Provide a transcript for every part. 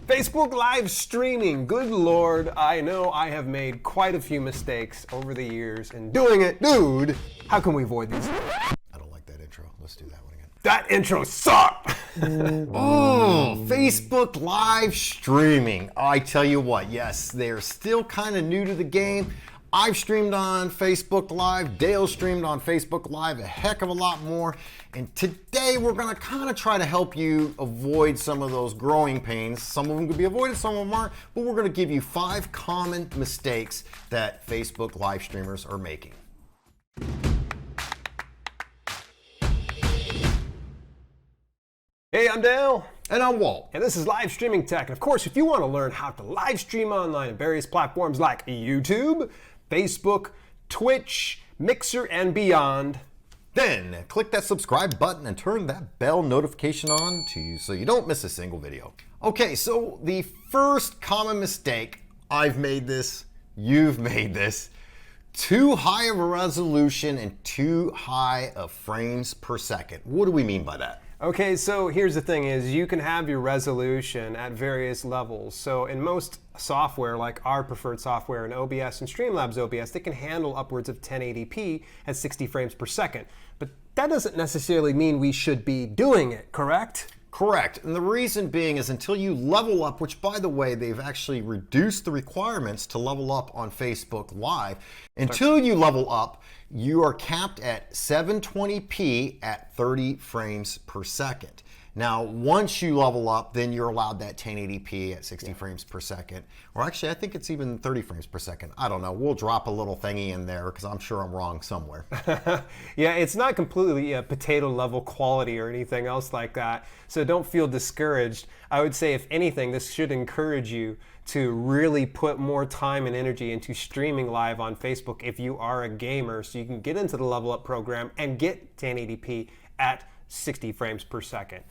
Facebook live streaming. Good Lord, I know I have made quite a few mistakes over the years in doing it. Dude, how can we avoid these? I don't like that intro. Let's do that one again. That intro sucked! Oh, Facebook live streaming. I tell you what, yes, they're still kind of new to the game. I've streamed on Facebook Live, Dale streamed on Facebook Live, a heck of a lot more. And today we're gonna kind of try to help you avoid some of those growing pains. Some of them could be avoided, some of them aren't, but we're gonna give you 5 common mistakes that Facebook live streamers are making. Hey, I'm Dale. And I'm Walt. And this is Live Streaming Tech. And of course, if you want to learn how to live stream online on various platforms like YouTube, Facebook, Twitch, Mixer, and beyond, then click that subscribe button and turn that bell notification on so you don't miss a single video. Okay, so the first common mistake, I've made this, you've made this, too high of a resolution and too high of frames per second. What do we mean by that? Okay, so here's the thing is you can have your resolution at various levels. So in most software, like our preferred software in OBS and Streamlabs OBS, they can handle upwards of 1080p at 60 frames per second. But that doesn't necessarily mean we should be doing it, correct? Correct. And the reason being is until you level up, which by the way, they've actually reduced the requirements to level up on Facebook Live. Until you level up, you are capped at 720p at 30 frames per second. Now, once you level up, then you're allowed that 1080p at 60 frames per second. Or actually, I think it's even 30 frames per second. I don't know. We'll drop a little thingy in there because I'm sure I'm wrong somewhere. Yeah, it's not completely potato level quality or anything else like that. So don't feel discouraged. I would say, if anything, this should encourage you to really put more time and energy into streaming live on Facebook if you are a gamer, so you can get into the level up program and get 1080p at 60 frames per second.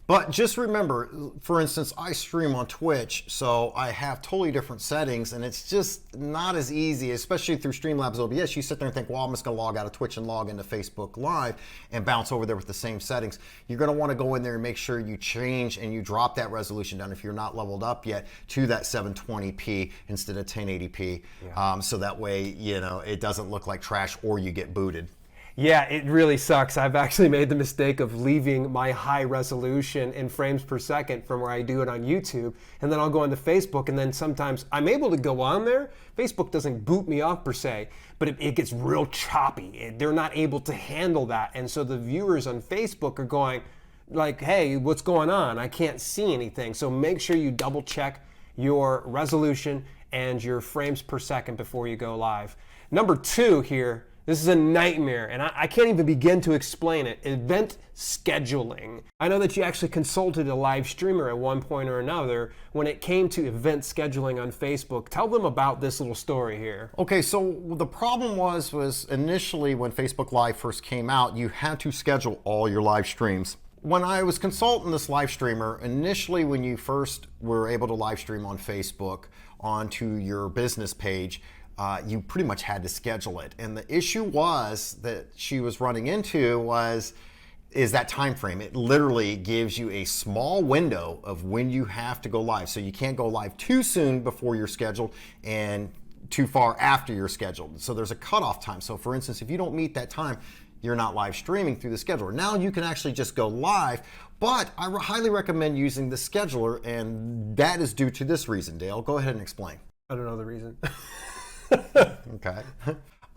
But just remember, for instance, I stream on Twitch, so I have totally different settings, and it's just not as easy, especially through Streamlabs OBS. You sit there and think, well, I'm just going to log out of Twitch and log into Facebook Live and bounce over there with the same settings. You're going to want to go in there and make sure you change and you drop that resolution down if you're not leveled up yet to that 720p instead of 1080p, so that way, you know, it doesn't look like trash or you get booted. Yeah, it really sucks. I've actually made the mistake of leaving my high resolution in frames per second from where I do it on YouTube, and then I'll go onto Facebook, and then sometimes I'm able to go on there. Facebook doesn't boot me off per se, but it gets real choppy. They're not able to handle that, and so the viewers on Facebook are going like, hey, what's going on? I can't see anything. So make sure you double check your resolution and your frames per second before you go live. Number 2 here, this is a nightmare, and I can't even begin to explain it. Event scheduling. I know that you actually consulted a live streamer at one point or another when it came to event scheduling on Facebook. Tell them about this little story here. Okay, so the problem was initially when Facebook Live first came out, you had to schedule all your live streams. When I was consulting this live streamer, initially when you first were able to live stream on Facebook onto your business page, you pretty much had to schedule it. And the issue was that she was running into is that time frame. It literally gives you a small window of when you have to go live. So you can't go live too soon before you're scheduled and too far after you're scheduled. So there's a cutoff time. So for instance, if you don't meet that time, you're not live streaming through the scheduler. Now you can actually just go live, but I highly recommend using the scheduler, and that is due to this reason. Dale, go ahead and explain. I don't know the reason. Okay.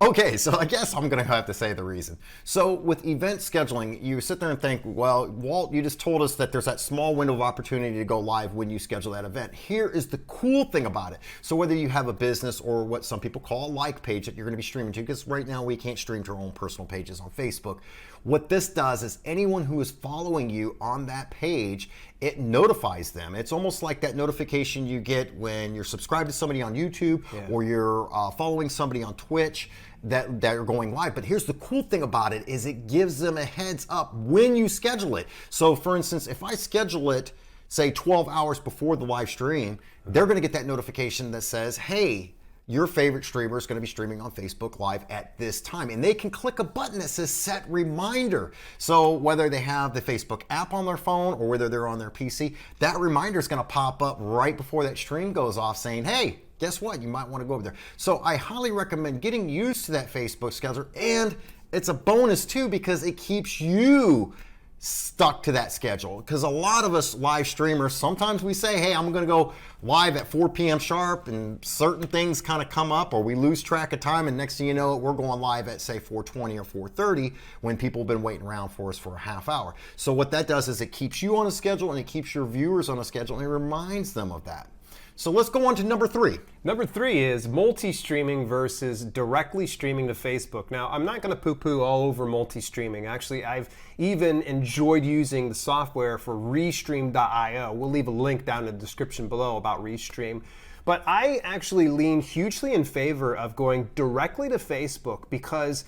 Okay, so I guess I'm going to have to say the reason. So with event scheduling, you sit there and think, well, Walt, you just told us that there's that small window of opportunity to go live when you schedule that event. Here is the cool thing about it. So whether you have a business or what some people call a like page that you're going to be streaming to, because right now we can't stream to our own personal pages on Facebook. What this does is anyone who is following you on that page, it notifies them. It's almost like that notification you get when you're subscribed to somebody on YouTube or you're following somebody on Twitch that are going live. But here's the cool thing about it is it gives them a heads up when you schedule it. So for instance, if I schedule it, say 12 hours before the live stream, they're going to get that notification that says, hey, your favorite streamer is going to be streaming on Facebook Live at this time. And they can click a button that says set reminder. So whether they have the Facebook app on their phone or whether they're on their PC, that reminder is going to pop up right before that stream goes off saying, hey, guess what? You might want to go over there. So I highly recommend getting used to that Facebook scheduler. And it's a bonus too, because it keeps you stuck to that schedule. Because a lot of us live streamers, sometimes we say, hey, I'm going to go live at 4 p.m. sharp, and certain things kind of come up, or we lose track of time, and next thing you know, we're going live at say 4:20 or 4:30 when people have been waiting around for us for a half hour. So what that does is it keeps you on a schedule, and it keeps your viewers on a schedule, and it reminds them of that. So let's go on to number 3. Number 3 is multi-streaming versus directly streaming to Facebook. Now, I'm not going to poo-poo all over multi-streaming. Actually, I've even enjoyed using the software for Restream.io. We'll leave a link down in the description below about Restream. But I actually lean hugely in favor of going directly to Facebook, because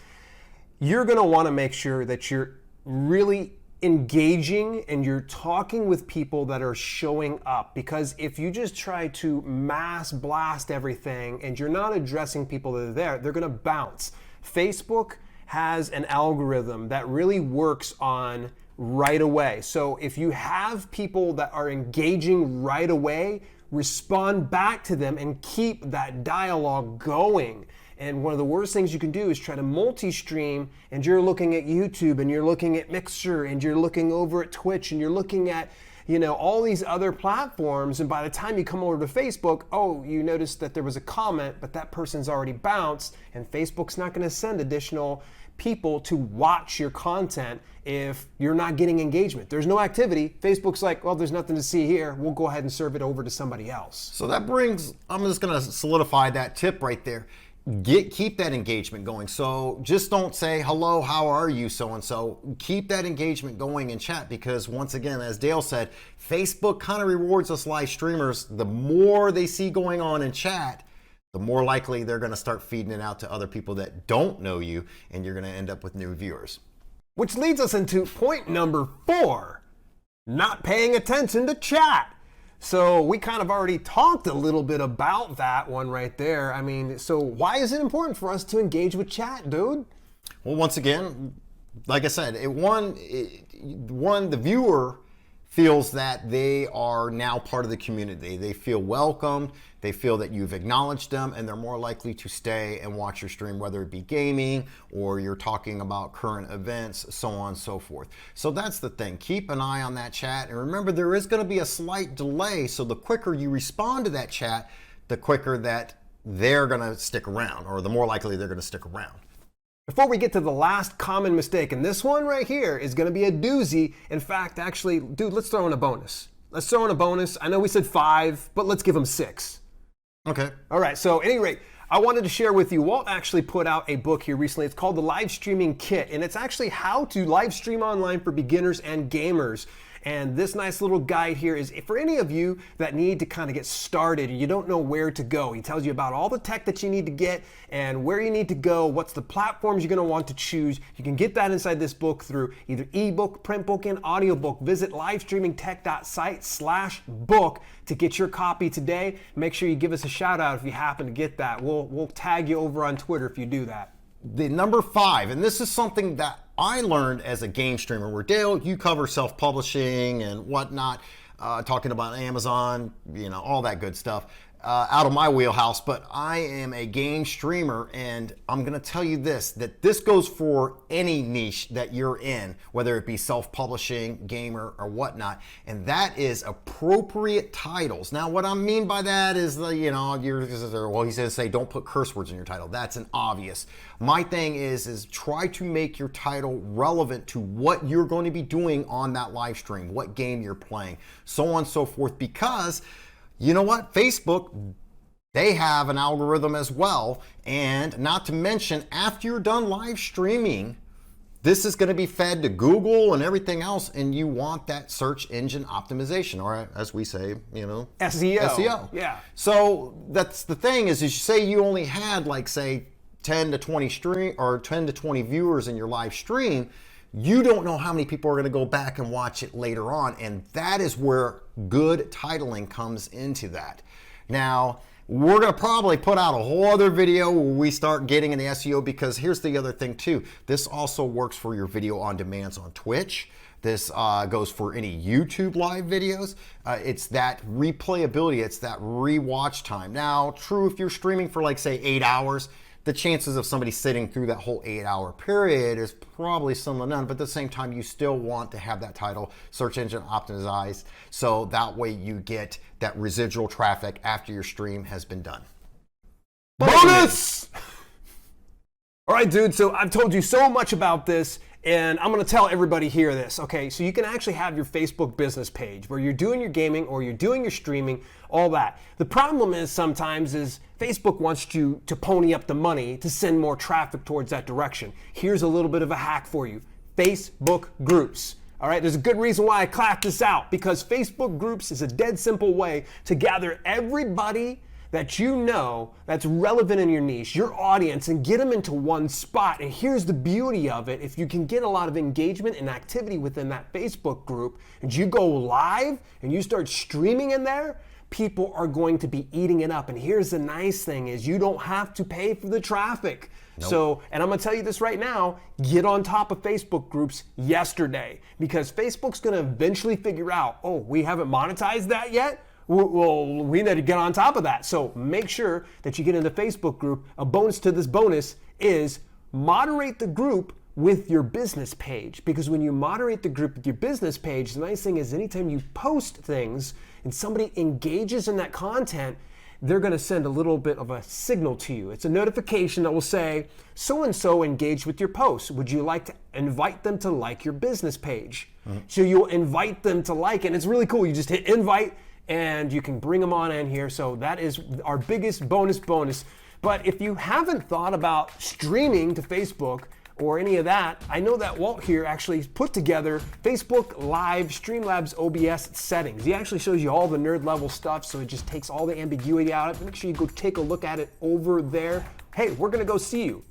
you're going to want to make sure that you're really engaging and you're talking with people that are showing up. Because if you just try to mass blast everything and you're not addressing people that are there, they're going to bounce. Facebook has an algorithm that really works on right away. So if you have people that are engaging right away, respond back to them and keep that dialogue going. And one of the worst things you can do is try to multi-stream, and you're looking at YouTube, and you're looking at Mixer, and you're looking over at Twitch, and you're looking at, all these other platforms. And by the time you come over to Facebook, oh, you notice that there was a comment, but that person's already bounced, and Facebook's not going to send additional people to watch your content if you're not getting engagement. There's no activity. Facebook's like, well, there's nothing to see here. We'll go ahead and serve it over to somebody else. So that brings, I'm just going to solidify that tip right there. Keep that engagement going. So just don't say, hello, how are you, so-and-so. Keep that engagement going in chat, because once again, as Dale said, Facebook kind of rewards us live streamers. The more they see going on in chat, the more likely they're going to start feeding it out to other people that don't know you, and you're going to end up with new viewers. Which leads us into point number 4, not paying attention to chat. So we kind of already talked a little bit about that one right there. I mean, so why is it important for us to engage with chat, dude? Well, once again, like I said, the viewer feels that they are now part of the community. They feel welcomed, they feel that you've acknowledged them, and they're more likely to stay and watch your stream, whether it be gaming or you're talking about current events, so on and so forth. So that's the thing. Keep an eye on that chat, and remember, there is going to be a slight delay, so the quicker you respond to that chat, the quicker that they're going to stick around, or the more likely they're going to stick around. Before we get to the last common mistake, and this one right here is going to be a doozy. In fact, actually, dude, let's throw in a bonus. Let's throw in a bonus. I know we said 5, but let's give them 6. Okay. All right, so at any rate, I wanted to share with you, Walt actually put out a book here recently. It's called The Live Streaming Kit, and it's actually how to live stream online for beginners and gamers. And this nice little guide here is for any of you that need to kind of get started and you don't know where to go. He tells you about all the tech that you need to get and where you need to go, what's the platforms you're going to want to choose. You can get that inside this book through either ebook, print book, and audiobook. Visit livestreamingtech.site/book to get your copy today. Make sure you give us a shout out if you happen to get that. We'll tag you over on Twitter if you do that. The number 5, and this is something that I learned as a game streamer, where Dale, you cover self-publishing and whatnot, talking about Amazon, all that good stuff, out of my wheelhouse, but I am a game streamer, and I'm gonna tell you that this goes for any niche that you're in, whether it be self-publishing, gamer, or whatnot, and that is appropriate titles. Now, what I mean by that is he's gonna say don't put curse words in your title. That's an obvious. My thing is try to make your title relevant to what you're going to be doing on that live stream, what game you're playing, so on and so forth, because you know what? Facebook, they have an algorithm as well. And not to mention, after you're done live streaming, this is going to be fed to Google and everything else. And you want that search engine optimization, or as we say, SEO. SEO. Yeah. So that's the thing is you say you only had say 10 to 20 viewers in your live stream. You don't know how many people are going to go back and watch it later on, and that is where good titling comes into that. Now, we're going to probably put out a whole other video where we start getting in the SEO, because here's the other thing too. This also works for your video on demands on Twitch. This goes for any YouTube live videos. It's that replayability, it's that rewatch time. Now, true, if you're streaming for like say 8 hours, the chances of somebody sitting through that whole 8-hour period is probably slim to none, but at the same time, you still want to have that title search engine optimized, so that way you get that residual traffic after your stream has been done. Bonus! All right, dude, so I've told you so much about this, and I'm gonna tell everybody here this, okay? So you can actually have your Facebook business page where you're doing your gaming or you're doing your streaming, all that. The problem is sometimes is Facebook wants you to pony up the money to send more traffic towards that direction. Here's a little bit of a hack for you. Facebook groups. All right, there's a good reason why I clapped this out, because Facebook groups is a dead simple way to gather everybody that you know that's relevant in your niche, your audience, and get them into one spot. And here's the beauty of it. If you can get a lot of engagement and activity within that Facebook group, and you go live and you start streaming in there, people are going to be eating it up. And here's the nice thing is you don't have to pay for the traffic. Nope. So, and I'm gonna tell you this right now, get on top of Facebook groups yesterday, because Facebook's gonna eventually figure out, oh, we haven't monetized that yet? Well, we need to get on top of that. So make sure that you get in the Facebook group. A bonus to this bonus is moderate the group with your business page, because when you moderate the group with your business page, the nice thing is anytime you post things and somebody engages in that content, they're going to send a little bit of a signal to you. It's a notification that will say, so-and-so engaged with your post. Would you like to invite them to like your business page? Mm-hmm. So you'll invite them to like it. And it's really cool. You just hit invite and you can bring them on in here. So that is our biggest bonus. But if you haven't thought about streaming to Facebook or any of that, I know that Walt here actually put together Facebook Live Streamlabs OBS settings. He actually shows you all the nerd level stuff, so it just takes all the ambiguity out of it. Make sure you go take a look at it over there. Hey, we're gonna go see you.